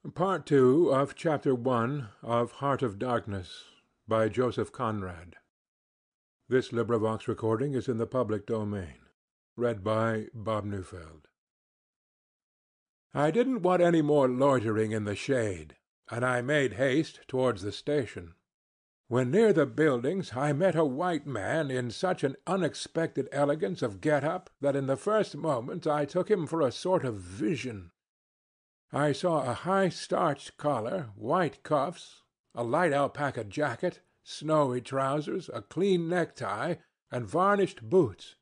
Part Two of Chapter One of Heart of Darkness by Joseph Conrad. This recording is in the public domain. Read by Bob Neufeld. I didn't want any more loitering in the shade, and I made haste towards the station. When near the buildings I met a white man in such an unexpected elegance of get-up that in the first moment I took him for a sort of vision. I saw a high starched collar, white cuffs, a light alpaca jacket, snowy trousers, a clean necktie, and varnished boots.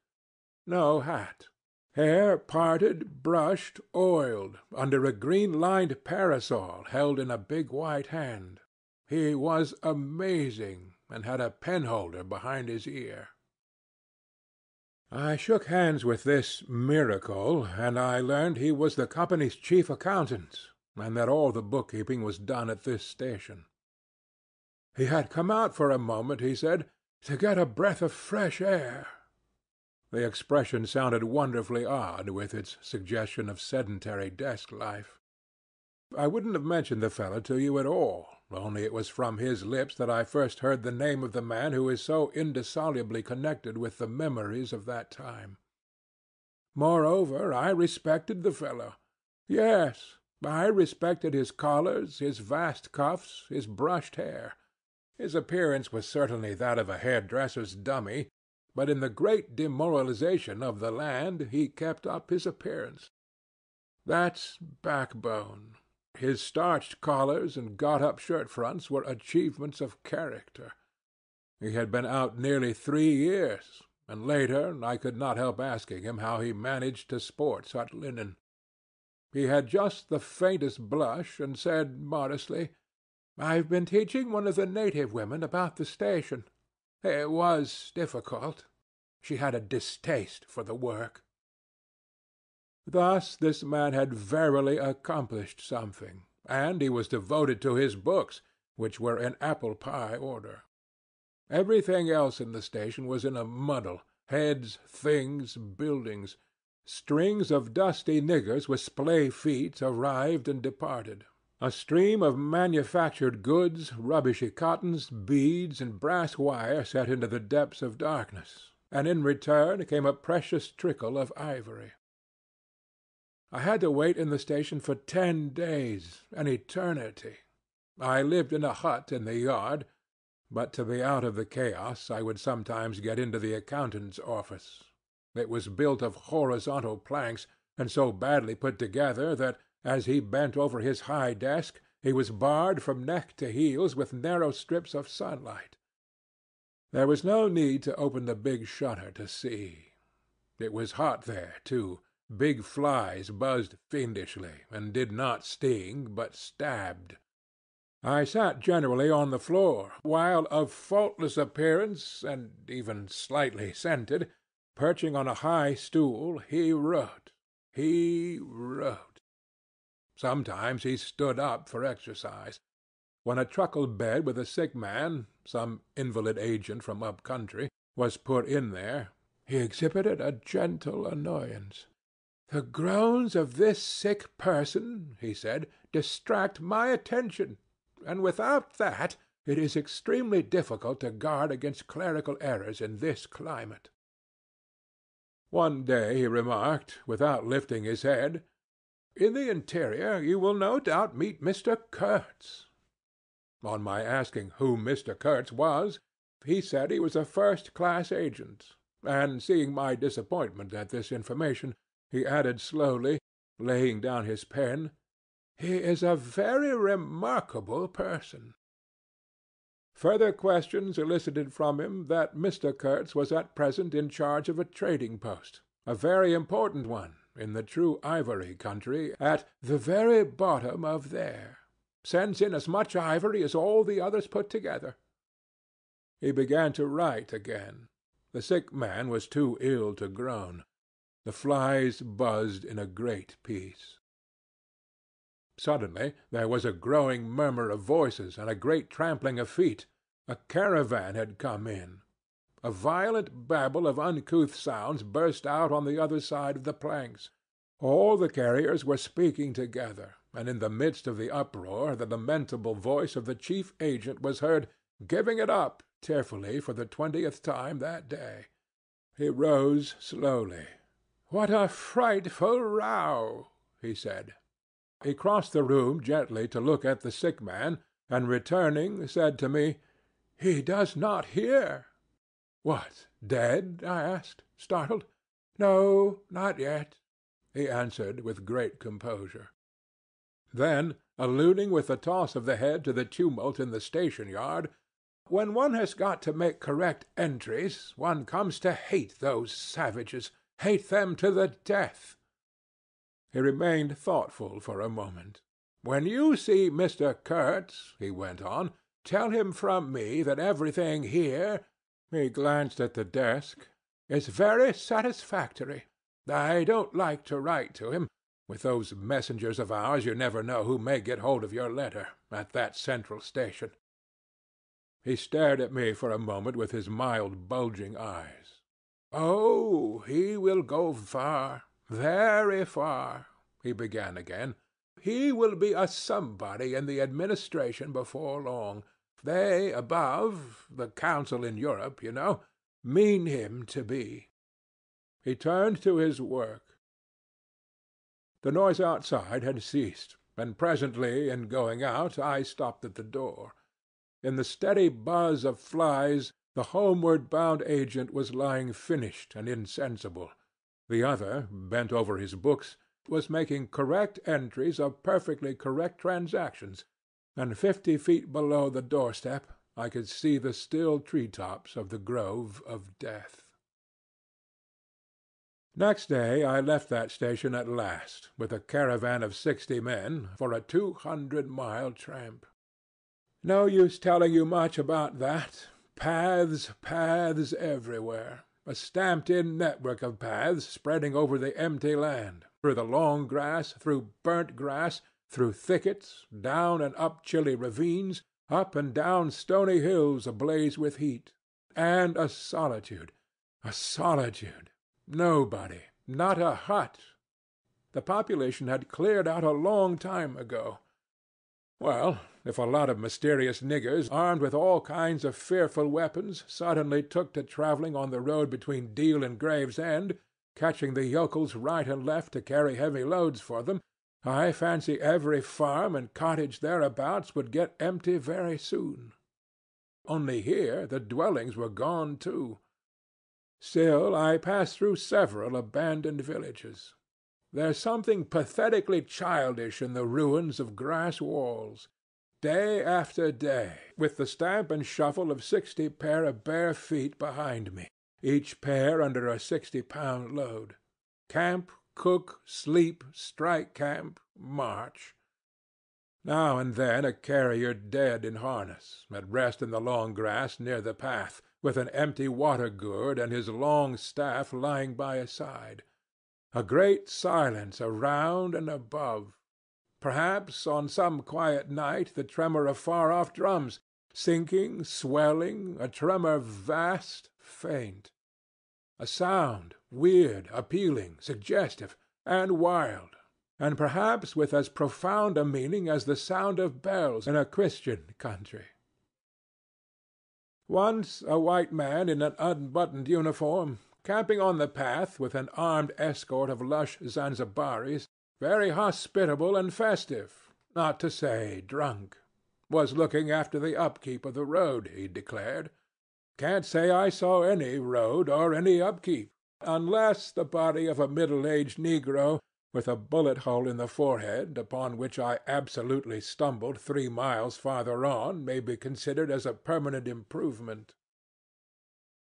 No hat. Hair parted, brushed, oiled, under a green-lined parasol held in a big white hand. He was amazing, and had a penholder behind his ear. I shook hands with this miracle, and I learned he was the company's chief accountant, and that all the bookkeeping was done at this station. He had come out for a moment, he said, to get a breath of fresh air. The expression sounded wonderfully odd with its suggestion of sedentary desk life. I wouldn't have mentioned the fellow to you at all, only it was from his lips that I first heard the name of the man who is so indissolubly connected with the memories of that time. Moreover, I respected the fellow. Yes, I respected his collars, his vast cuffs, his brushed hair. His appearance was certainly that of a hairdresser's dummy, but in the great demoralization of the land he kept up his appearance. That's backbone. His starched collars and got-up shirt-fronts were achievements of character. He had been out nearly 3 years, and later I could not help asking him how he managed to sport such linen. He had just the faintest blush, and said modestly, "I've been teaching one of the native women about the station. It was difficult. She had a distaste for the work." Thus this man had verily accomplished something, and he was devoted to his books, which were in apple-pie order. Everything else in the station was in a muddle, heads, things, buildings. Strings of dusty niggers with splay feet arrived and departed. A stream of manufactured goods, rubbishy cottons, beads, and brass wire set into the depths of darkness, and in return came a precious trickle of ivory. I had to wait in the station for 10 days, an eternity. I lived in a hut in the yard, but to be out of the chaos I would sometimes get into the accountant's office. It was built of horizontal planks, and so badly put together that, as he bent over his high desk, he was barred from neck to heels with narrow strips of sunlight. There was no need to open the big shutter to see. It was hot there, too. Big flies buzzed fiendishly, and did not sting, but stabbed. I sat generally on the floor, while, of faultless appearance, and even slightly scented, perching on a high stool, he wrote. He wrote. Sometimes he stood up for exercise. When a truckle bed with a sick man, some invalid agent from up country, was put in there, he exhibited a gentle annoyance. "The groans of this sick person," he said, "distract my attention, and without that it is extremely difficult to guard against clerical errors in this climate." One day he remarked, without lifting his head, "In the interior you will no doubt meet Mr. Kurtz." On my asking who Mr. Kurtz was, he said he was a first-class agent, and seeing my disappointment at this information, he added slowly, laying down his pen, "He is a very remarkable person." Further questions elicited from him that Mr. Kurtz was at present in charge of a trading post, a very important one, in the true ivory country, at the very bottom of there. Sends in as much ivory as all the others put together. He began to write again. The sick man was too ill to groan. The flies buzzed in a great peace. Suddenly there was a growing murmur of voices and a great trampling of feet. A caravan had come in. A violent babble of uncouth sounds burst out on the other side of the planks. All the carriers were speaking together. and in the midst of the uproar the lamentable voice of the chief agent was heard giving it up tearfully for the 20th time that day. He rose slowly. "What a frightful row!" he said. He crossed the room gently to look at the sick man, and returning said to me, "He does not hear." "What, dead?" I asked, startled. "No, not yet," he answered with great composure. Then, alluding with a toss of the head to the tumult in the station-yard, "When one has got to make correct entries, one comes to hate those savages, hate them to the death." He remained thoughtful for a moment. "When you see Mr. Kurtz," he went on, "tell him from me that everything here," he glanced at the desk, "is very satisfactory. I don't like to write to him. With those messengers of ours you never know who may get hold of your letter, at that central station." He stared at me for a moment with his mild bulging eyes. "Oh, he will go far, very far," he began again. "He will be a somebody in the administration before long. They above, the council in Europe, you know, mean him to be." He turned to his work. The noise outside had ceased, and presently, in going out, I stopped at the door. In the steady buzz of flies, the homeward-bound agent was lying finished and insensible. The other, bent over his books, was making correct entries of perfectly correct transactions, and 50 feet below the doorstep I could see the still tree-tops of the grove of death. Next day I left that station at last, with a caravan of 60 men, for a 200-mile tramp. No use telling you much about that. Paths, paths everywhere. A stamped-in network of paths spreading over the empty land, through the long grass, through burnt grass, through thickets, down and up chilly ravines, up and down stony hills ablaze with heat. And a solitude. Nobody, not a hut. The population had cleared out a long time ago. Well, if a lot of mysterious niggers, armed with all kinds of fearful weapons, suddenly took to travelling on the road between Deal and Gravesend, catching the yokels right and left to carry heavy loads for them, I fancy every farm and cottage thereabouts would get empty very soon. Only here the dwellings were gone too. Still, I passed through several abandoned villages. There's something pathetically childish in the ruins of grass walls. Day after day, with the stamp and shuffle of 60 pair of bare feet behind me, each pair under a 60-pound load. Camp, cook, sleep, strike camp, march. Now and then a carrier dead in harness, at rest in the long grass near the path, with an empty water-gourd and his long staff lying by his side. A great silence around and above. Perhaps on some quiet night the tremor of far-off drums, sinking, swelling, a tremor vast, faint. A sound, weird, appealing, suggestive, and wild, and perhaps with as profound a meaning as the sound of bells in a Christian country. Once a white man in an unbuttoned uniform, camping on the path with an armed escort of lush Zanzibaris, very hospitable and festive, not to say drunk, was looking after the upkeep of the road, he declared. Can't say I saw any road or any upkeep, unless the body of a middle-aged negro with a bullet-hole in the forehead, upon which I absolutely stumbled 3 miles farther on, may be considered as a permanent improvement.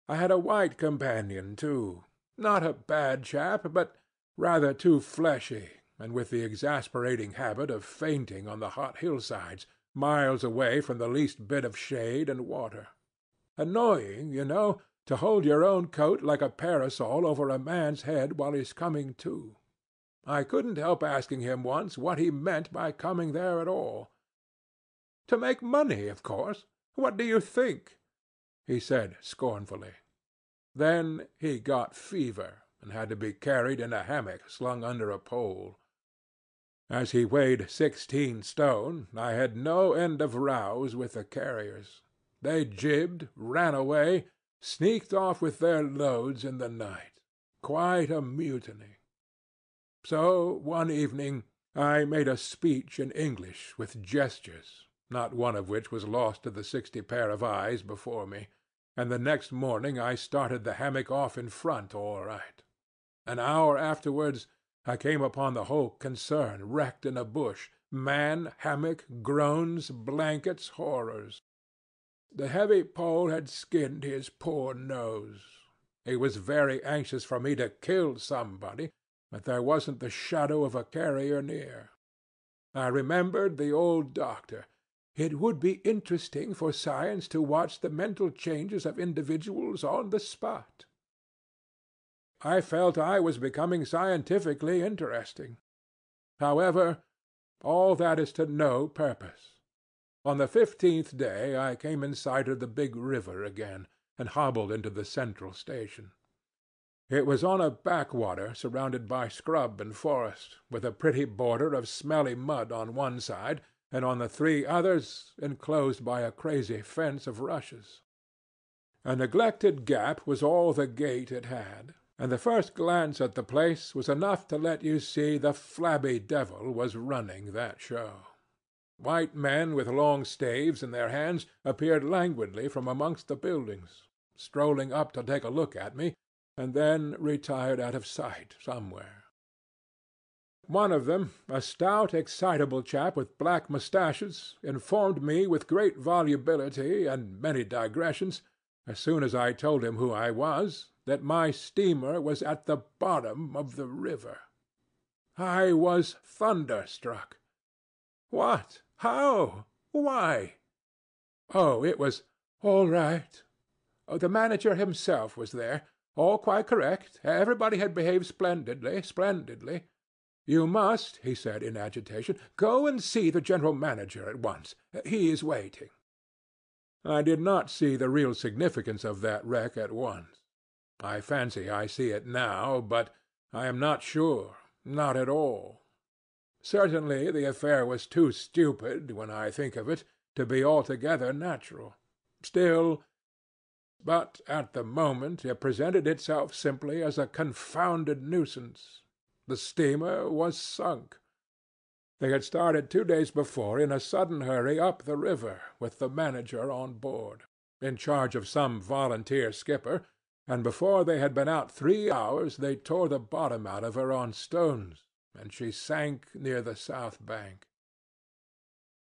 I had a white companion, too. Not a bad chap, but rather too fleshy, and with the exasperating habit of fainting on the hot hillsides, miles away from the least bit of shade and water. Annoying, you know, to hold your own coat like a parasol over a man's head while he's coming to. I couldn't help asking him once what he meant by coming there at all. "To make money, of course. What do you think?" he said scornfully. Then he got fever, and had to be carried in a hammock slung under a pole. As he weighed 16 stone, I had no end of rows with the carriers. They jibbed, ran away, sneaked off with their loads in the night. Quite a mutiny. So one evening I made a speech in English with gestures, not one of which was lost to the 60 pair of eyes before me, and the next morning I started the hammock off in front all right. An hour afterwards I came upon the whole concern wrecked in a bush, man, hammock, groans, blankets, horrors. The heavy pole had skinned his poor nose. He was very anxious for me to kill somebody, but there wasn't the shadow of a carrier near. I remembered the old doctor. It would be interesting for science to watch the mental changes of individuals on the spot. I felt I was becoming scientifically interesting. However, all that is to no purpose. On the 15th day I came in sight of the big river again, and hobbled into the central station. It was on a backwater surrounded by scrub and forest, with a pretty border of smelly mud on one side, and on the 3 others enclosed by a crazy fence of rushes. A neglected gap was all the gate it had, and the first glance at the place was enough to let you see the flabby devil was running that show. White men with long staves in their hands appeared languidly from amongst the buildings, strolling up to take a look at me, and then retired out of sight somewhere. One of them, a stout, excitable chap with black moustaches, informed me with great volubility and many digressions, as soon as I told him who I was, that my steamer was at the bottom of the river. I was thunderstruck. What? How? Why? Oh, it was all right. Oh, the manager himself was there. All quite correct. Everybody had behaved splendidly, splendidly. You must, he said in agitation, go and see the general manager at once. He is waiting. I did not see the real significance of that wreck at once. I fancy I see it now, but I am not sure, not at all. Certainly the affair was too stupid, when I think of it, to be altogether natural. Still, but at the moment it presented itself simply as a confounded nuisance. The steamer was sunk. They had started 2 days before in a sudden hurry up the river, with the manager on board, in charge of some volunteer skipper, and before they had been out 3 hours they tore the bottom out of her on stones, and she sank near the south bank.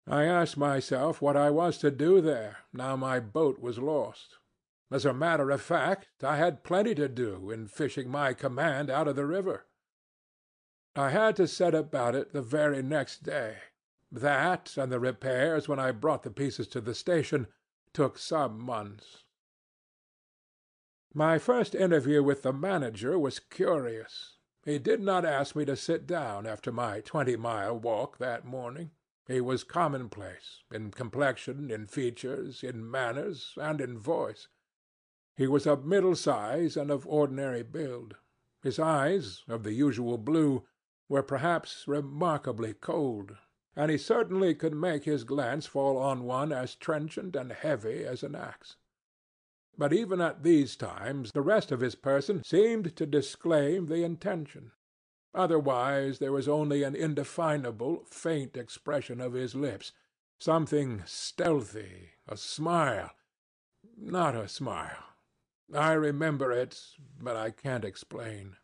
I asked myself what I was to do there, now my boat was lost. As a matter of fact, I had plenty to do in fishing my command out of the river. I had to set about it the very next day. That, and the repairs when I brought the pieces to the station, took some months. My first interview with the manager was curious. He did not ask me to sit down after my 20-mile walk that morning. He was commonplace, in complexion, in features, in manners, and in voice. He was of middle size and of ordinary build. His eyes, of the usual blue, were perhaps remarkably cold, and he certainly could make his glance fall on one as trenchant and heavy as an axe. But even at these times the rest of his person seemed to disclaim the intention. Otherwise there was only an indefinable, faint expression of his lips, something stealthy, a smile. Not a smile. I remember it, but I can't explain.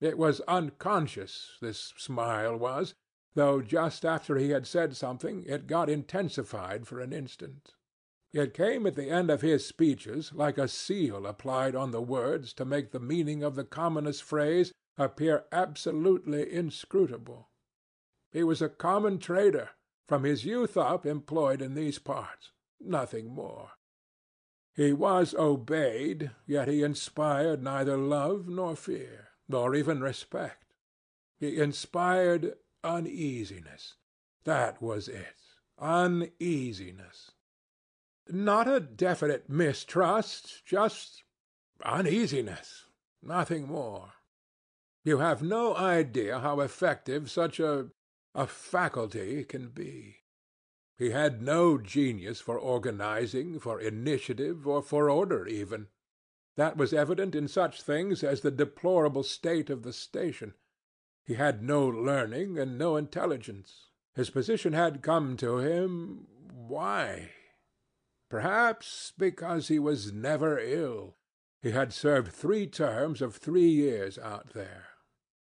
It was unconscious, this smile was, though just after he had said something it got intensified for an instant. It came at the end of his speeches like a seal applied on the words to make the meaning of the commonest phrase appear absolutely inscrutable. He was a common trader, from his youth up employed in these parts, nothing more. He was obeyed, yet he inspired neither love nor fear, nor even respect. He inspired uneasiness. That was it. Uneasiness. Not a definite mistrust, just uneasiness, nothing more. You have no idea how effective such a a faculty can be. He had no genius for organizing, for initiative, or for order even. That was evident in such things as the deplorable state of the station. He had no learning and no intelligence. His position had come to him. Why? Perhaps because he was never ill. He had served 3 terms of 3 years out there.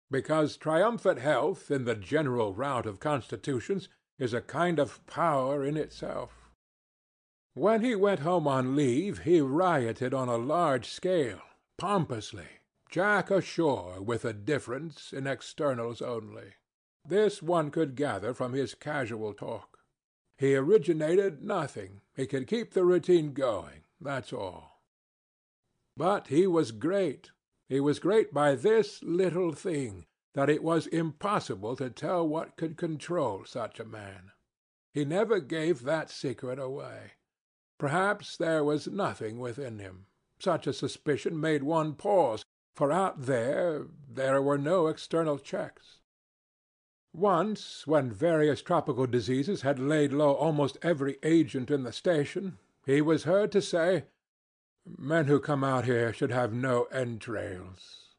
Because triumphant health, in the general rout of constitutions, is a kind of power in itself. When he went home on leave, he rioted on a large scale, pompously, Jack ashore with a difference in externals only. This one could gather from his casual talk. He originated nothing. He could keep the routine going, that's all. But he was great. He was great by this little thing, that it was impossible to tell what could control such a man. He never gave that secret away. Perhaps there was nothing within him. Such a suspicion made one pause, for out there were no external checks. Once, when various tropical diseases had laid low almost every agent in the station, he was heard to say, "Men who come out here should have no entrails."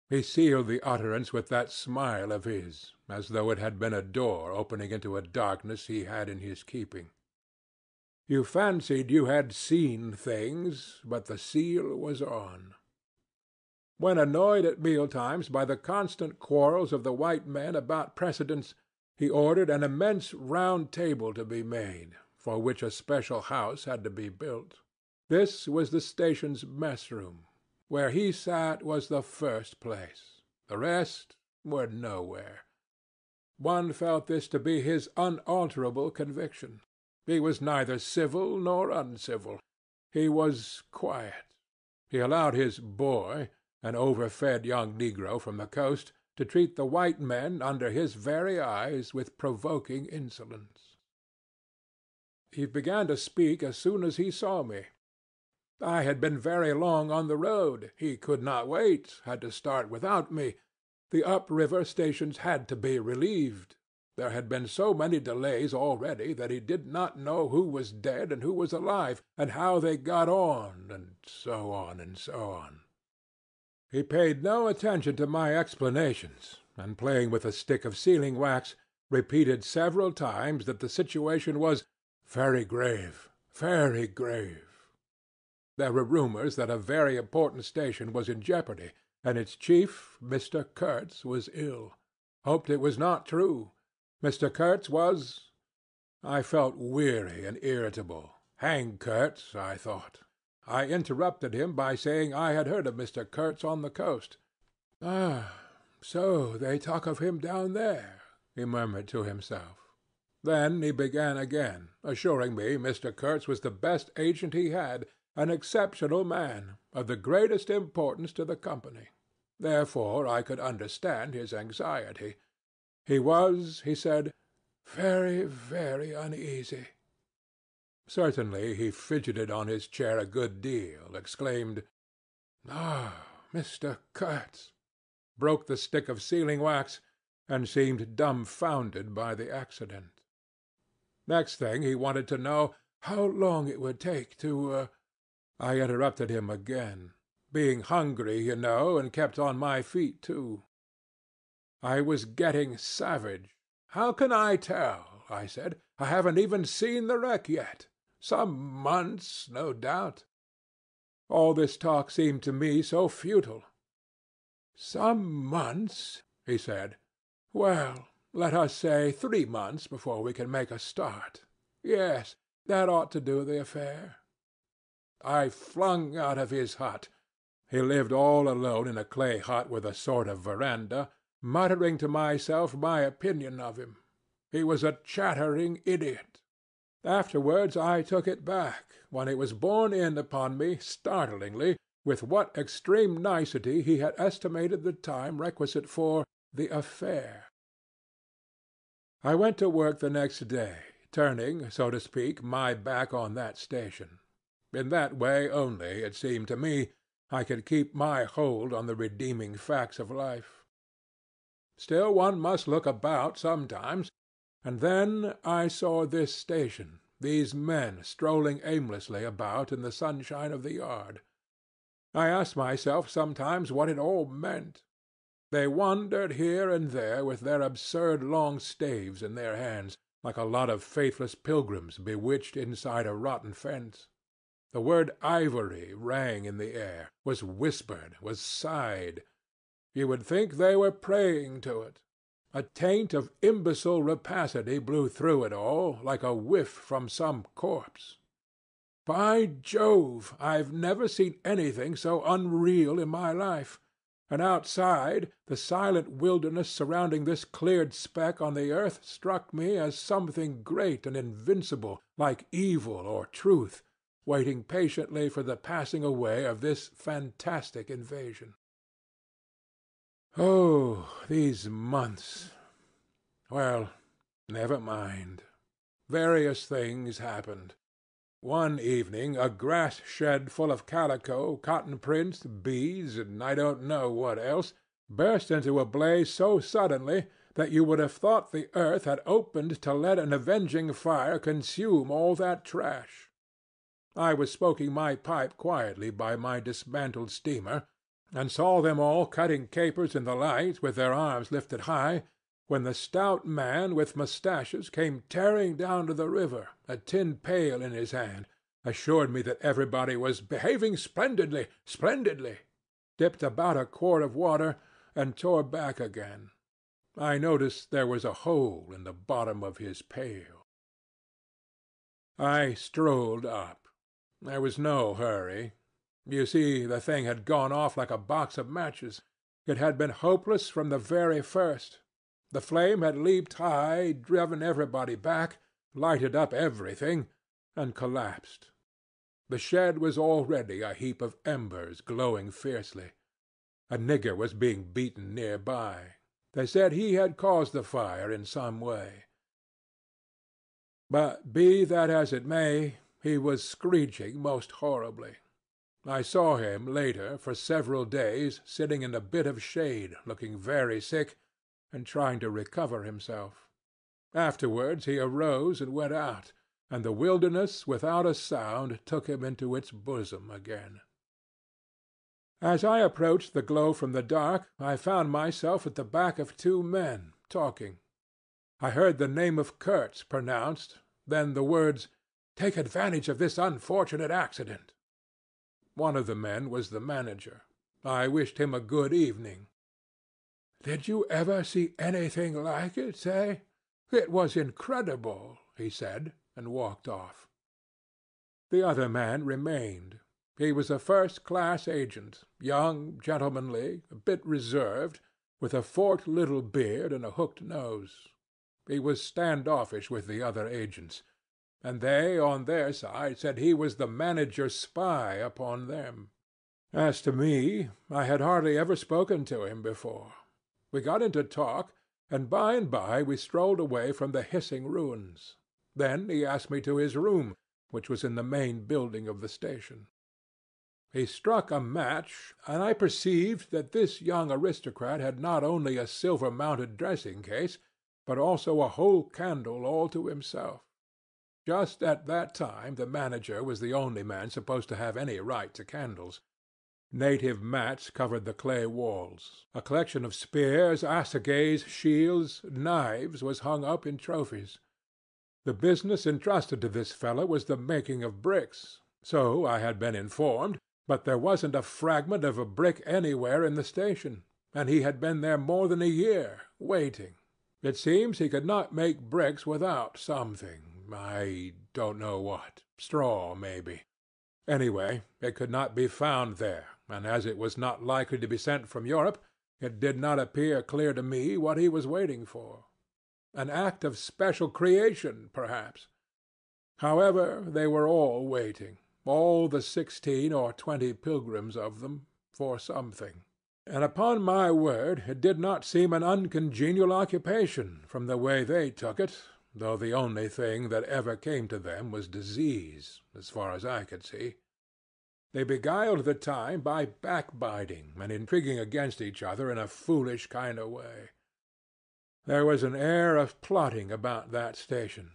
He sealed the utterance with that smile of his, as though it had been a door opening into a darkness he had in his keeping. You fancied you had seen things, but the seal was on. When annoyed at mealtimes by the constant quarrels of the white men about precedence, he ordered an immense round table to be made, for which a special house had to be built. This was the station's mess-room. Where he sat was the first place. The rest were nowhere. One felt this to be his unalterable conviction. He was neither civil nor uncivil. He was quiet. He allowed his boy, an overfed young negro from the coast, to treat the white men under his very eyes with provoking insolence. He began to speak as soon as he saw me. I had been very long on the road. He could not wait, had to start without me. The up-river stations had to be relieved. There had been so many delays already that he did not know who was dead and who was alive, and how they got on, and so on and so on. He paid no attention to my explanations, and playing with a stick of sealing-wax, repeated several times that the situation was very grave, very grave. There were rumors that a very important station was in jeopardy, and its chief, Mr. Kurtz, was ill. Hoped it was not true. Mr. Kurtz was— I felt weary and irritable. Hang Kurtz, I thought. I interrupted him by saying I had heard of Mr. Kurtz on the coast. "Ah, so they talk of him down there," he murmured to himself. Then he began again, assuring me Mr. Kurtz was the best agent he had, an exceptional man, of the greatest importance to the company. Therefore I could understand his anxiety. He was, he said, very, very uneasy. Certainly he fidgeted on his chair a good deal, exclaimed, "Ah, Mr. Kurtz," broke the stick of sealing-wax, and seemed dumbfounded by the accident. Next thing he wanted to know how long it would take to— I interrupted him again. Being hungry, you know, and kept on my feet, too. I was getting savage. "How can I tell?" I said. "I haven't even seen the wreck yet. Some months, no doubt." All this talk seemed to me so futile. "Some months," he said. "Well, let us say 3 months before we can make a start. Yes, that ought to do the affair." I flung out of his hut. He lived all alone in a clay hut with a sort of veranda, muttering to myself my opinion of him. He was a chattering idiot. Afterwards I took it back, when it was borne in upon me, startlingly, with what extreme nicety he had estimated the time requisite for the affair. I went to work the next day, turning, so to speak, my back on that station. In that way only, it seemed to me, I could keep my hold on the redeeming facts of life. Still one must look about sometimes, and then I saw this station, these men strolling aimlessly about in the sunshine of the yard. I asked myself sometimes what it all meant. They wandered here and there with their absurd long staves in their hands, like a lot of faithless pilgrims bewitched inside a rotten fence. The word ivory rang in the air, was whispered, was sighed. You would think they were praying to it. A taint of imbecile rapacity blew through it all, like a whiff from some corpse. By Jove, I've never seen anything so unreal in my life. And outside, the silent wilderness surrounding this cleared speck on the earth struck me as something great and invincible, like evil or truth, waiting patiently for the passing away of this fantastic invasion. Oh, these months! Well, never mind. Various things happened. One evening a grass shed full of calico, cotton prints, bees, and I don't know what else, burst into a blaze so suddenly that you would have thought the earth had opened to let an avenging fire consume all that trash. I was smoking my pipe quietly by my dismantled steamer, and saw them all cutting capers in the light with their arms lifted high, when the stout man with moustaches came tearing down to the river, a tin pail in his hand, assured me that everybody was behaving splendidly, splendidly, dipped about a quart of water, and tore back again. I noticed there was a hole in the bottom of his pail. I strolled up. There was no hurry. You see, the thing had gone off like a box of matches. It had been hopeless from the very first. The flame had leaped high, driven everybody back, lighted up everything, and collapsed. The shed was already a heap of embers glowing fiercely. A nigger was being beaten near by. They said he had caused the fire in some way. But be that as it may, he was screeching most horribly. I saw him later for several days sitting in a bit of shade, looking very sick, and trying to recover himself. Afterwards he arose and went out, and the wilderness without a sound took him into its bosom again. As I approached the glow from the dark, I found myself at the back of two men, talking. I heard the name of Kurtz pronounced, then the words, "Take advantage of this unfortunate accident." One of the men was the manager. I wished him a good evening. "Did you ever see anything like it, eh? It was incredible," he said, and walked off. The other man remained. He was a first-class agent, young, gentlemanly, a bit reserved, with a forked little beard and a hooked nose. He was standoffish with the other agents, and they, on their side, said he was the manager's spy upon them. As to me, I had hardly ever spoken to him before. We got into talk, and by we strolled away from the hissing ruins. Then he asked me to his room, which was in the main building of the station. He struck a match, and I perceived that this young aristocrat had not only a silver-mounted dressing-case, but also a whole candle all to himself. Just at that time the manager was the only man supposed to have any right to candles. Native mats covered the clay walls. A collection of spears, assegais, shields, knives was hung up in trophies. The business entrusted to this fellow was the making of bricks. So I had been informed, but there wasn't a fragment of a brick anywhere in the station, and he had been there more than a year, waiting. It seems he could not make bricks without something, I don't know what, straw, maybe. Anyway, it could not be found there, and as it was not likely to be sent from Europe, it did not appear clear to me what he was waiting for. An act of special creation, perhaps. However, they were all waiting, all the 16 or 20 pilgrims of them, for something. And upon my word, it did not seem an uncongenial occupation, from the way they took it, though the only thing that ever came to them was disease, as far as I could see. They beguiled the time by backbiting and intriguing against each other in a foolish kind of way. There was an air of plotting about that station,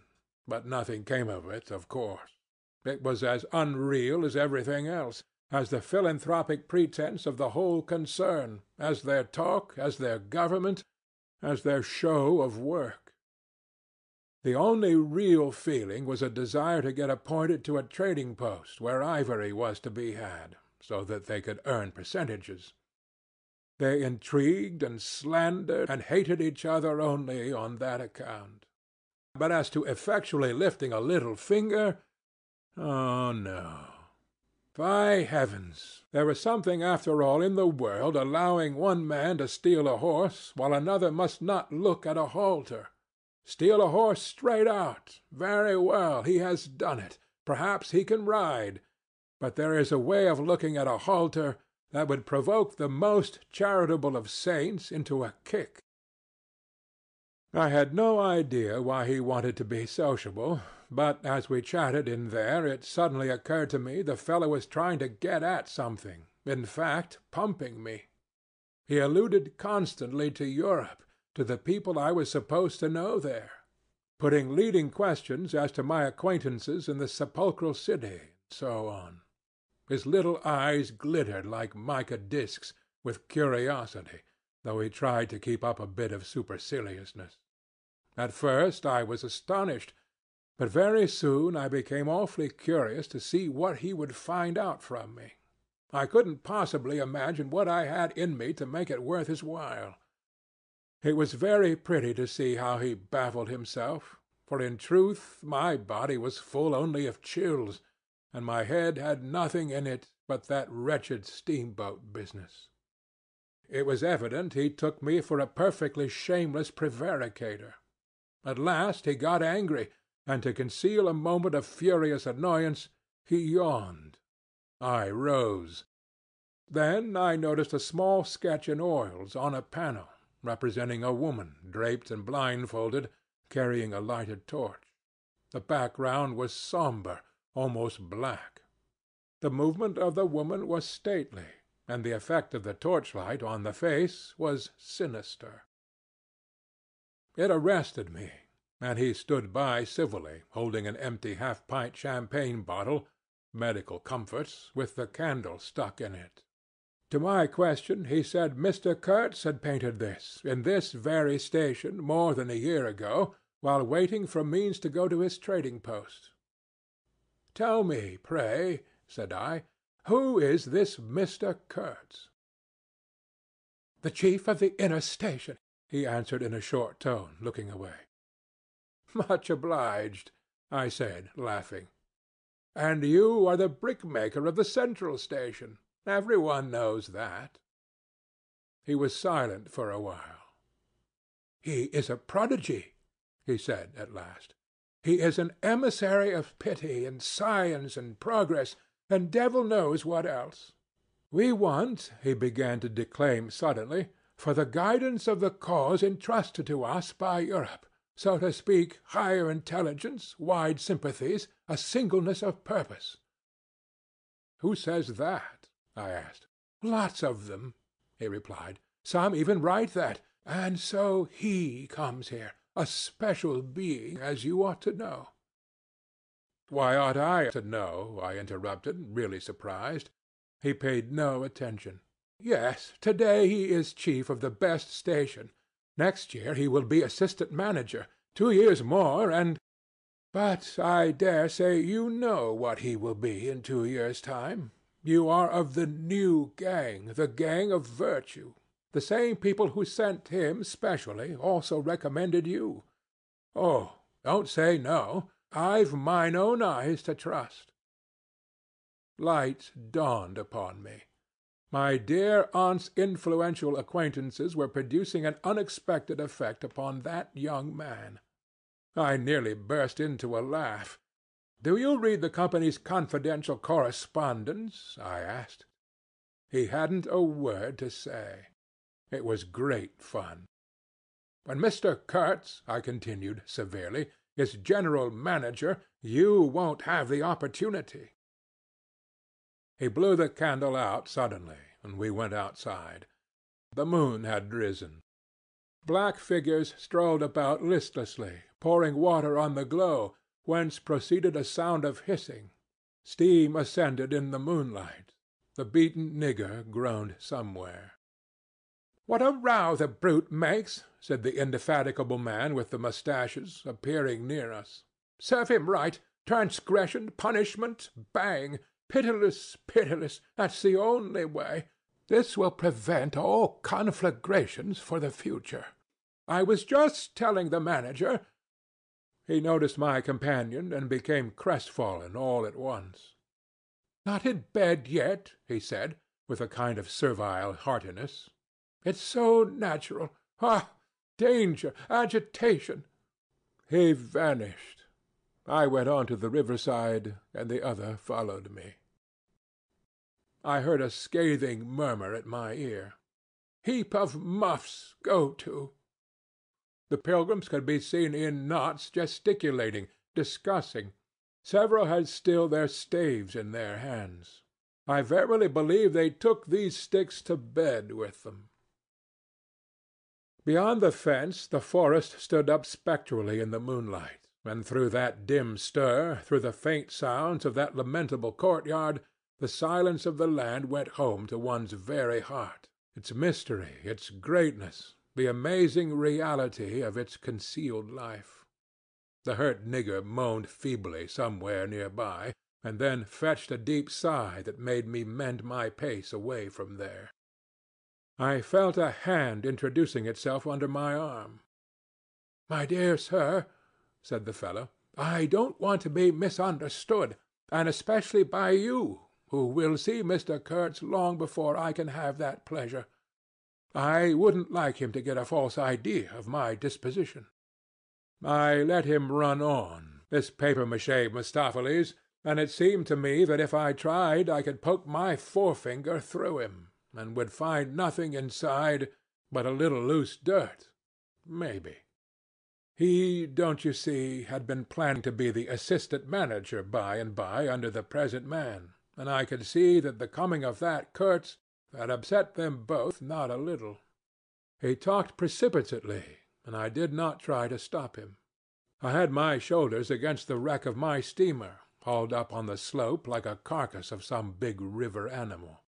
but nothing came of it, of course. It was as unreal as everything else, as the philanthropic pretence of the whole concern, as their talk, as their government, as their show of work. The only real feeling was a desire to get appointed to a trading post where ivory was to be had, so that they could earn percentages. They intrigued and slandered and hated each other only on that account. But as to effectually lifting a little finger, oh no. By heavens, there was something after all in the world allowing one man to steal a horse while another must not look at a halter. Steal a horse straight out. Very well, he has done it. Perhaps he can ride. But there is a way of looking at a halter that would provoke the most charitable of saints into a kick. I had no idea why he wanted to be sociable, but as we chatted in there it suddenly occurred to me the fellow was trying to get at something, in fact, pumping me. He alluded constantly to Europe, to the people I was supposed to know there, putting leading questions as to my acquaintances in the sepulchral city, and so on. His little eyes glittered like mica discs with curiosity, though he tried to keep up a bit of superciliousness. At first I was astonished, but very soon I became awfully curious to see what he would find out from me. I couldn't possibly imagine what I had in me to make it worth his while. It was very pretty to see how he baffled himself, for in truth my body was full only of chills, and my head had nothing in it but that wretched steamboat business. It was evident he took me for a perfectly shameless prevaricator. At last he got angry, and to conceal a moment of furious annoyance, he yawned. I rose. Then I noticed a small sketch in oils on a panel, representing a woman draped and blindfolded, carrying a lighted torch. The background was sombre, almost black. The movement of the woman was stately, and the effect of the torchlight on the face was sinister. It arrested me, and he stood by civilly, holding an empty half-pint champagne bottle, medical comforts, with the candle stuck in it. To my question he said Mr. Kurtz had painted this, in this very station, more than a year ago, while waiting for means to go to his trading post. "Tell me, pray," said I, "who is this Mr. Kurtz?" "The chief of the inner station," he answered in a short tone, looking away. "Much obliged," I said, laughing. "And you are the brickmaker of the central station. Every one knows that." He was silent for a while. "He is a prodigy," he said at last. "He is an emissary of pity and science and progress, and devil knows what else. We want," he began to declaim suddenly, "for the guidance of the cause entrusted to us by Europe, so to speak, higher intelligence, wide sympathies, a singleness of purpose." "Who says that?" I asked. "Lots of them," he replied. "Some even write that. And so he comes here, a special being, as you ought to know." "Why ought I to know?" I interrupted, really surprised. He paid no attention. "Yes, to-day he is chief of the best station. Next year he will be assistant manager. 2 years more, and— But I dare say you know what he will be in 2 years' time. You are of the new gang, the gang of virtue. The same people who sent him specially also recommended you. Oh, don't say no. I've mine own eyes to trust." Light dawned upon me. My dear aunt's influential acquaintances were producing an unexpected effect upon that young man. I nearly burst into a laugh. "Do you read the company's confidential correspondence?" I asked. He hadn't a word to say. It was great fun. "When Mr. Kurtz," I continued severely, "is general manager, you won't have the opportunity." He blew the candle out suddenly, and we went outside. The moon had risen. Black figures strolled about listlessly, pouring water on the glow, whence proceeded a sound of hissing. Steam ascended in the moonlight. The beaten nigger groaned somewhere. "What a row the brute makes!" said the indefatigable man with the moustaches, appearing near us. "Serve him right. Transgression, punishment, bang. Pitiless, pitiless. That's the only way. This will prevent all conflagrations for the future. I was just telling the manager—" He noticed my companion and became crestfallen all at once. "Not in bed yet," he said, with a kind of servile heartiness. "It's so natural. Ah! Danger! Agitation!" He vanished. I went on to the riverside, and the other followed me. I heard a scathing murmur at my ear. "Heap of muffs. Go to." The pilgrims could be seen in knots gesticulating, discussing. Several had still their staves in their hands. I verily believe they took these sticks to bed with them. Beyond the fence the forest stood up spectrally in the moonlight, and through that dim stir, through the faint sounds of that lamentable courtyard, the silence of the land went home to one's very heart, its mystery, its greatness, the amazing reality of its concealed life. The hurt nigger moaned feebly somewhere near by, and then fetched a deep sigh that made me mend my pace away from there. I felt a hand introducing itself under my arm. "My dear sir," said the fellow, "I don't want to be misunderstood, and especially by you, who will see Mr. Kurtz long before I can have that pleasure. I wouldn't like him to get a false idea of my disposition." I let him run on, this papier-mâché Mephistopheles, and it seemed to me that if I tried I could poke my forefinger through him, and would find nothing inside but a little loose dirt, maybe. He, don't you see, had been planning to be the assistant manager by and by under the present man, and I could see that the coming of that Kurtz had upset them both not a little. He talked precipitately, and I did not try to stop him. I had my shoulders against the wreck of my steamer, hauled up on the slope like a carcass of some big river animal.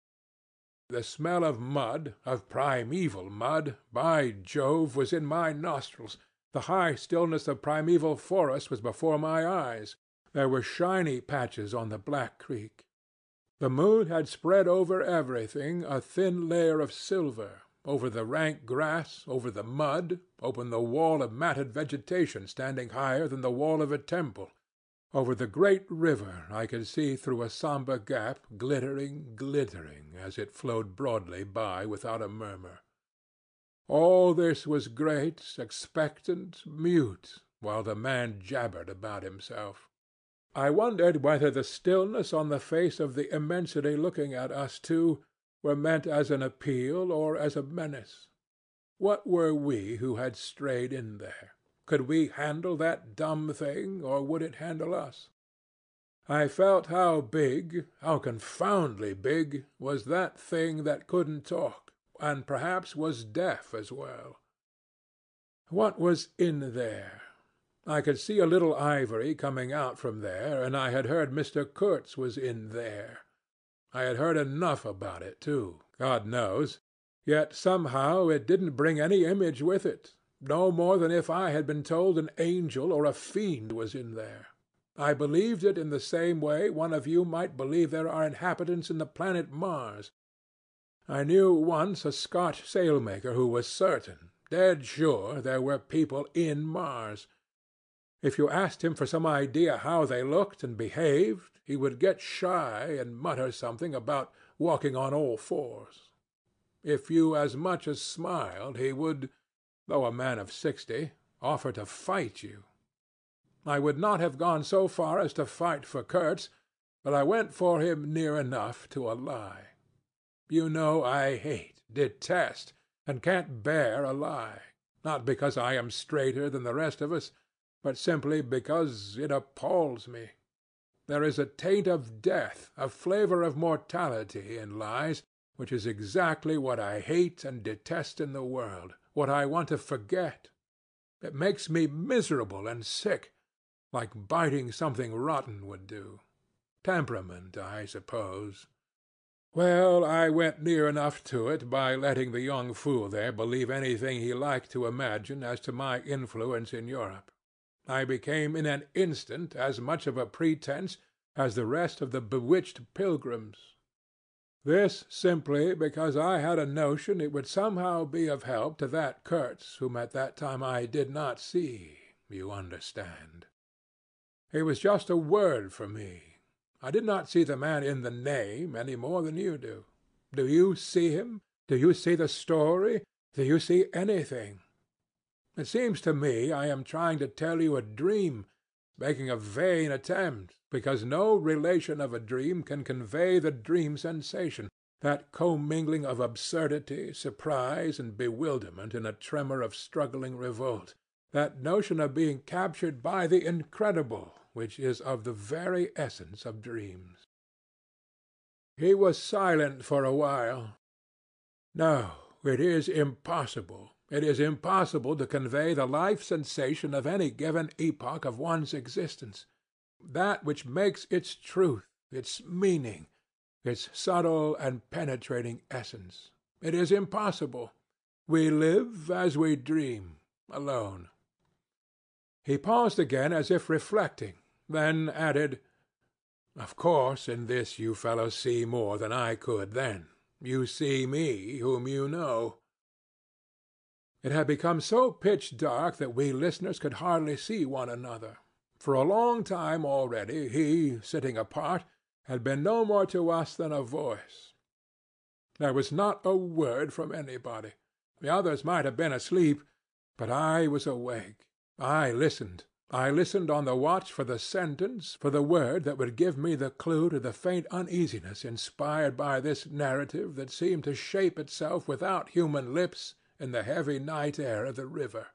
The smell of mud, of primeval mud, by Jove, was in my nostrils. The high stillness of primeval forest was before my eyes. There were shiny patches on the Black Creek. The moon had spread over everything a thin layer of silver, over the rank grass, over the mud, over the wall of matted vegetation standing higher than the wall of a temple. Over the great river I could see through a sombre gap, glittering, glittering, as it flowed broadly by without a murmur. All this was great, expectant, mute, while the man jabbered about himself. I wondered whether the stillness on the face of the immensity looking at us two were meant as an appeal or as a menace. What were we who had strayed in there? Could we handle that dumb thing, or would it handle us? I felt how big, how confoundedly big, was that thing that couldn't talk, and perhaps was deaf as well. What was in there? I could see a little ivory coming out from there, and I had heard Mr. Kurtz was in there. I had heard enough about it, too, God knows, yet somehow it didn't bring any image with it, no more than if I had been told an angel or a fiend was in there. I believed it in the same way one of you might believe there are inhabitants in the planet Mars. I knew once a Scotch sailmaker who was certain, dead sure, there were people in Mars. If you asked him for some idea how they looked and behaved, he would get shy and mutter something about walking on all fours. If you as much as smiled, he would, though a man of 60, offer to fight you. I would not have gone so far as to fight for Kurtz, but I went for him near enough to a lie. You know I hate, detest, and can't bear a lie, not because I am straighter than the rest of us, but simply because it appalls me. There is a taint of death, a flavor of mortality in lies, which is exactly what I hate and detest in the world, what I want to forget. It makes me miserable and sick, like biting something rotten would do. Temperament, I suppose. Well, I went near enough to it by letting the young fool there believe anything he liked to imagine as to my influence in Europe. I became in an instant as much of a pretence as the rest of the bewitched pilgrims. This simply because I had a notion it would somehow be of help to that Kurtz whom at that time I did not see, you understand. He was just a word for me. I did not see the man in the name any more than you do. Do you see him? Do you see the story? Do you see anything? It seems to me I am trying to tell you a dream, making a vain attempt, because no relation of a dream can convey the dream sensation, that commingling of absurdity, surprise, and bewilderment in a tremor of struggling revolt, that notion of being captured by the incredible, which is of the very essence of dreams. He was silent for a while. No, it is impossible. It is impossible to convey the life sensation of any given epoch of one's existence, that which makes its truth, its meaning, its subtle and penetrating essence. It is impossible. We live as we dream, alone. He paused again as if reflecting, then added, "Of course in this you fellows see more than I could then. You see me, whom you know." It had become so pitch dark that we listeners could hardly see one another. For a long time already he, sitting apart, had been no more to us than a voice. There was not a word from anybody. The others might have been asleep, but I was awake. I listened. I listened on the watch for the sentence, for the word that would give me the clue to the faint uneasiness inspired by this narrative that seemed to shape itself without human lips in the heavy night air of the river.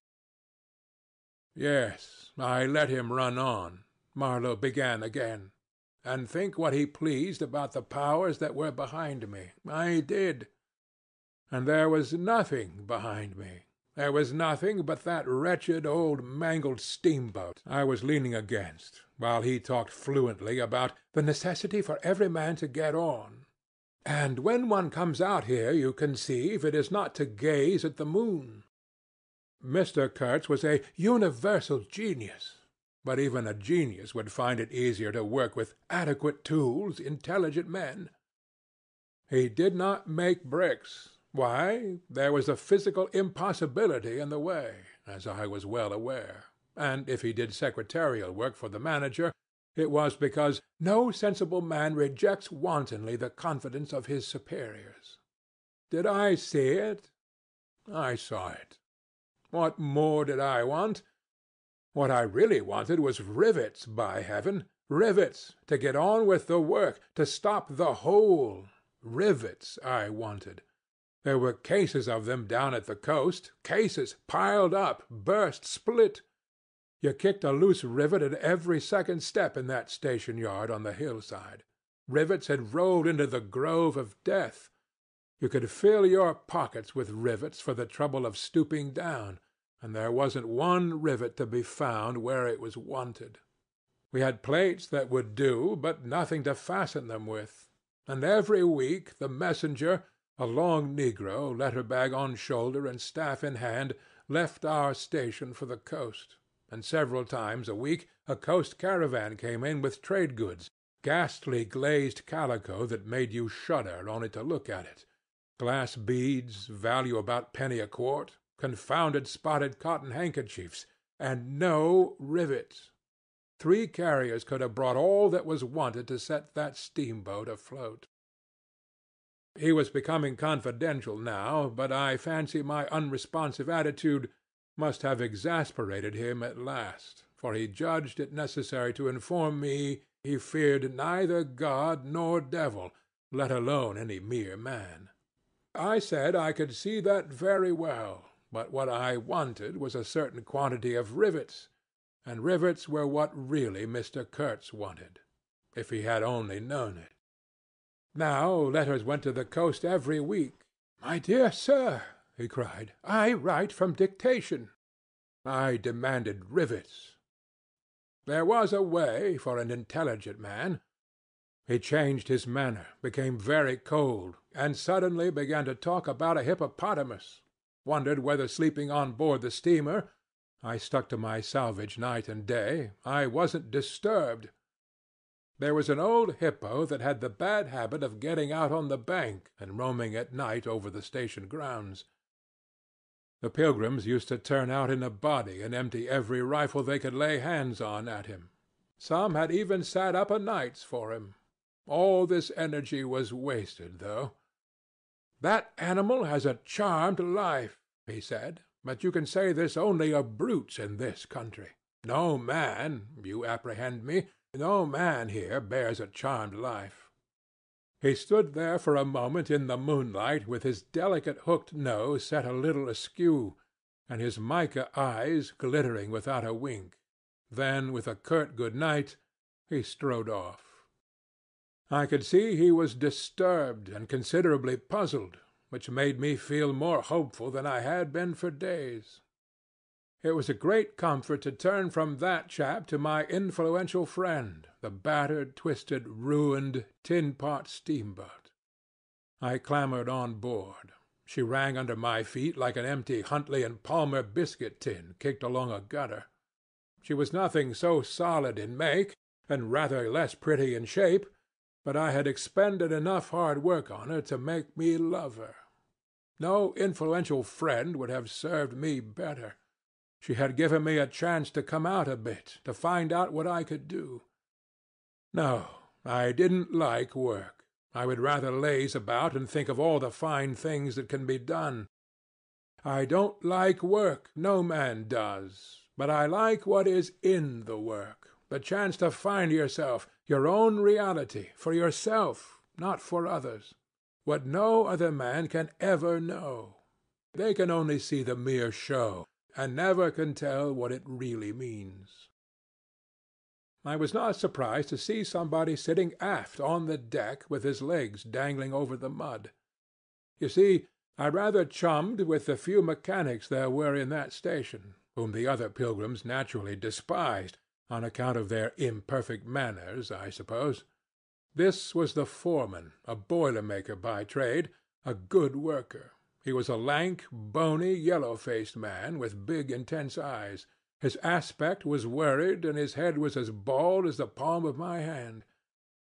Yes, I let him run on, Marlow began again, and think what he pleased about the powers that were behind me. I did. And there was nothing behind me. There was nothing but that wretched old mangled steamboat I was leaning against, while he talked fluently about the necessity for every man to get on. And when one comes out here, you conceive, it is not to gaze at the moon. Mr. Kurtz was a universal genius, but even a genius would find it easier to work with adequate tools, intelligent men. He did not make bricks. Why, there was a physical impossibility in the way, as I was well aware, and if he did secretarial work for the manager, it was because no sensible man rejects wantonly the confidence of his superiors. Did I see it? I saw it. What more did I want? What I really wanted was rivets, by heaven, rivets, to get on with the work, to stop the hole. Rivets I wanted. There were cases of them down at the coast, cases piled up, burst, split. You kicked a loose rivet at every second step in that station yard on the hillside. Rivets had rolled into the grove of death. You could fill your pockets with rivets for the trouble of stooping down, and there wasn't one rivet to be found where it was wanted. We had plates that would do, but nothing to fasten them with. And every week the messenger, a long negro, letter-bag on shoulder and staff in hand, left our station for the coast. And several times a week a coast caravan came in with trade goods, ghastly glazed calico that made you shudder only to look at it, glass beads, value about penny a quart, confounded spotted cotton handkerchiefs, and no rivets. 3 carriers could have brought all that was wanted to set that steamboat afloat. He was becoming confidential now, but I fancy my unresponsive attitude must have exasperated him at last, for he judged it necessary to inform me he feared neither God nor devil, let alone any mere man. I said I could see that very well, but what I wanted was a certain quantity of rivets, and rivets were what really Mr. Kurtz wanted, if he had only known it. Now letters went to the coast every week. "My dear sir," he cried. "I write from dictation." I demanded rivets. There was a way for an intelligent man. He changed his manner, became very cold, and suddenly began to talk about a hippopotamus. Wondered whether sleeping on board the steamer (I stuck to my salvage night and day) I wasn't disturbed. There was an old hippo that had the bad habit of getting out on the bank and roaming at night over the station grounds. The pilgrims used to turn out in a body and empty every rifle they could lay hands on at him. Some had even sat up o' nights for him. All this energy was wasted, though. "That animal has a charmed life," he said, "but you can say this only of brutes in this country. No man, you apprehend me, no man here bears a charmed life." He stood there for a moment in the moonlight with his delicate hooked nose set a little askew, and his mica eyes glittering without a wink. Then, with a curt good night, he strode off. I could see he was disturbed and considerably puzzled, which made me feel more hopeful than I had been for days. It was a great comfort to turn from that chap to my influential friend, the battered, twisted, ruined, tin-pot steamboat. I clambered on board. She rang under my feet like an empty Huntley and Palmer biscuit tin kicked along a gutter. She was nothing so solid in make, and rather less pretty in shape, but I had expended enough hard work on her to make me love her. No influential friend would have served me better. She had given me a chance to come out a bit, to find out what I could do. No, I didn't like work. I would rather laze about and think of all the fine things that can be done. I don't like work, no man does, but I like what is in the work, the chance to find yourself, your own reality, for yourself, not for others, what no other man can ever know. They can only see the mere show, and never can tell what it really means. I was not surprised to see somebody sitting aft on the deck with his legs dangling over the mud. You see, I rather chummed with the few mechanics there were in that station, whom the other pilgrims naturally despised, on account of their imperfect manners, I suppose. This was the foreman, a boiler-maker by trade, a good worker. He was a lank, bony, yellow-faced man, with big, intense eyes. His aspect was worried, and his head was as bald as the palm of my hand.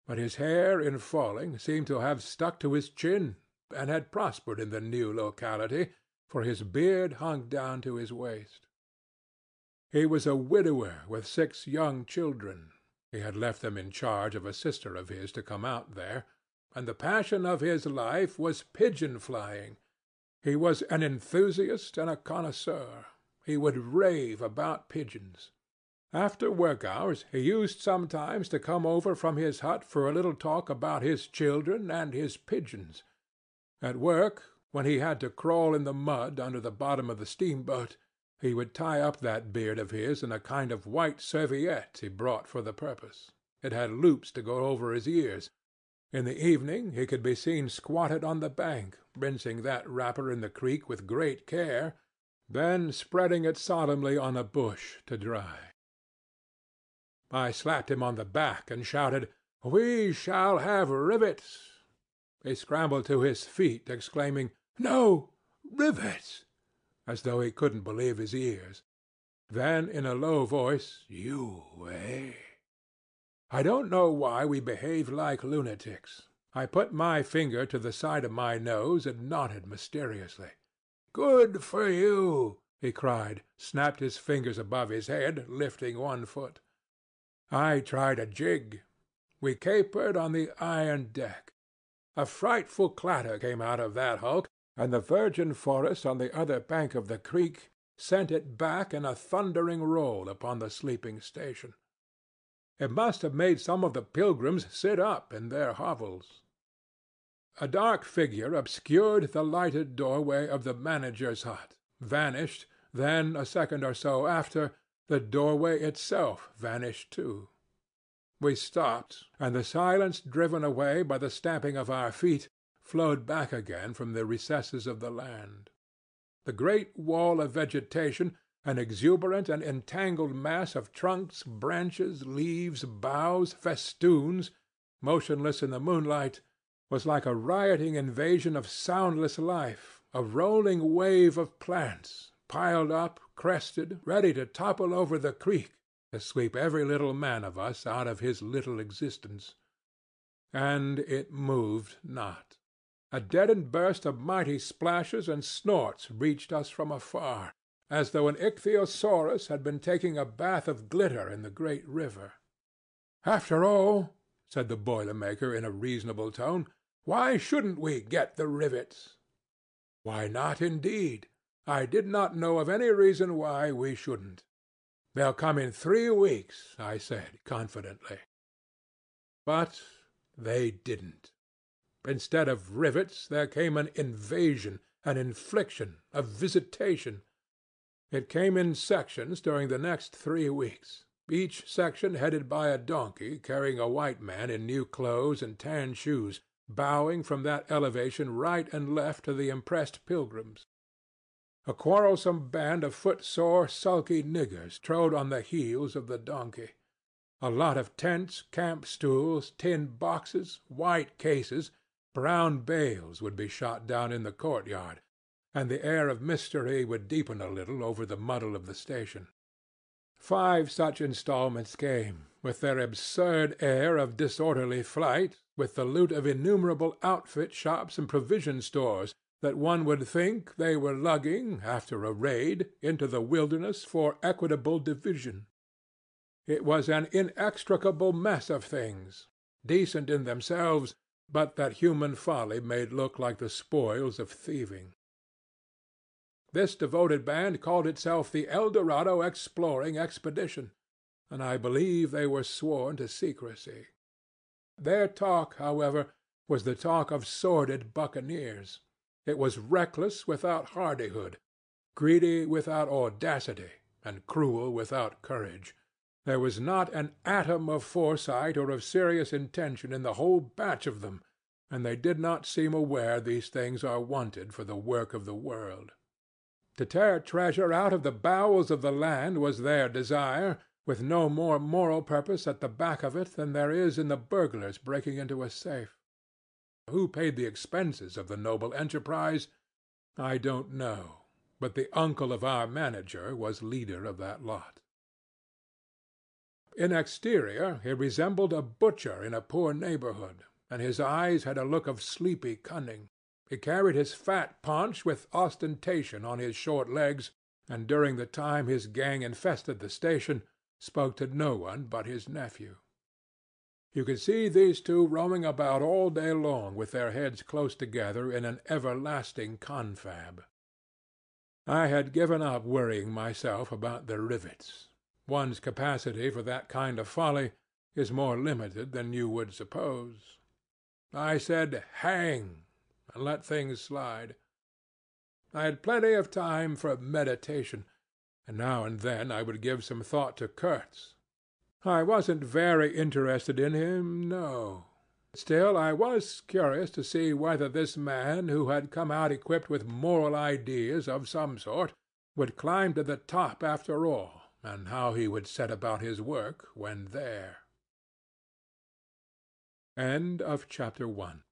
But his hair, in falling, seemed to have stuck to his chin, and had prospered in the new locality, for his beard hung down to his waist. He was a widower with 6 young children. He had left them in charge of a sister of his to come out there, and the passion of his life was pigeon-flying. He was an enthusiast and a connoisseur. He would rave about pigeons. After work hours he used sometimes to come over from his hut for a little talk about his children and his pigeons. At work, when he had to crawl in the mud under the bottom of the steamboat, he would tie up that beard of his in a kind of white serviette he brought for the purpose. It had loops to go over his ears. In the evening he could be seen squatted on the bank, rinsing that wrapper in the creek with great care, then spreading it solemnly on a bush to dry. I slapped him on the back and shouted, "We shall have rivets!" He scrambled to his feet, exclaiming, "No, rivets!" as though he couldn't believe his ears. Then, in a low voice, "You, eh?" I don't know why we behaved like lunatics. I put my finger to the side of my nose and nodded mysteriously. "Good for you!" he cried, snapped his fingers above his head, lifting one foot. I tried a jig. We capered on the iron deck. A frightful clatter came out of that hulk, and the virgin forest on the other bank of the creek sent it back in a thundering roll upon the sleeping station. It must have made some of the pilgrims sit up in their hovels. A dark figure obscured the lighted doorway of the manager's hut, vanished, then, a second or so after, the doorway itself vanished too. We stopped, and the silence driven away by the stamping of our feet flowed back again from the recesses of the land. The great wall of vegetation, an exuberant and entangled mass of trunks, branches, leaves, boughs, festoons, motionless in the moonlight, was like a rioting invasion of soundless life, a rolling wave of plants, piled up, crested, ready to topple over the creek, to sweep every little man of us out of his little existence. And it moved not. A deadened burst of mighty splashes and snorts reached us from afar, as though an ichthyosaurus had been taking a bath of glitter in the great river. "After all," said the boiler-maker in a reasonable tone, "why shouldn't we get the rivets?" Why not, indeed? I did not know of any reason why we shouldn't. "They'll come in 3 weeks," I said confidently. But they didn't. Instead of rivets there came an invasion, an infliction, a visitation. It came in sections during the next 3 weeks, each section headed by a donkey carrying a white man in new clothes and tan shoes, bowing from that elevation right and left to the impressed pilgrims. A quarrelsome band of footsore, sulky niggers trode on the heels of the donkey. A lot of tents, camp stools, tin boxes, white cases, brown bales would be shot down in the courtyard, and the air of mystery would deepen a little over the muddle of the station. 5 such installments came, with their absurd air of disorderly flight, with the loot of innumerable outfit shops and provision stores that one would think they were lugging, after a raid, into the wilderness for equitable division. It was an inextricable mess of things, decent in themselves, but that human folly made look like the spoils of thieving. This devoted band called itself the El Dorado Exploring Expedition, and I believe they were sworn to secrecy. Their talk, however, was the talk of sordid buccaneers. It was reckless without hardihood, greedy without audacity, and cruel without courage. There was not an atom of foresight or of serious intention in the whole batch of them, and they did not seem aware these things are wanted for the work of the world. To tear treasure out of the bowels of the land was their desire, with no more moral purpose at the back of it than there is in the burglar's breaking into a safe. Who paid the expenses of the noble enterprise, I don't know, but the uncle of our manager was leader of that lot. In exterior he resembled a butcher in a poor neighborhood, and his eyes had a look of sleepy cunning. He carried his fat paunch with ostentation on his short legs, and during the time his gang infested the station, spoke to no one but his nephew. You could see these two roaming about all day long with their heads close together in an everlasting confab. I had given up worrying myself about the rivets. One's capacity for that kind of folly is more limited than you would suppose. I said hang, and let things slide. I had plenty of time for meditation, and now and then I would give some thought to Kurtz. I wasn't very interested in him, no. Still, I was curious to see whether this man, who had come out equipped with moral ideas of some sort, would climb to the top after all, and how he would set about his work when there. End of chapter 1.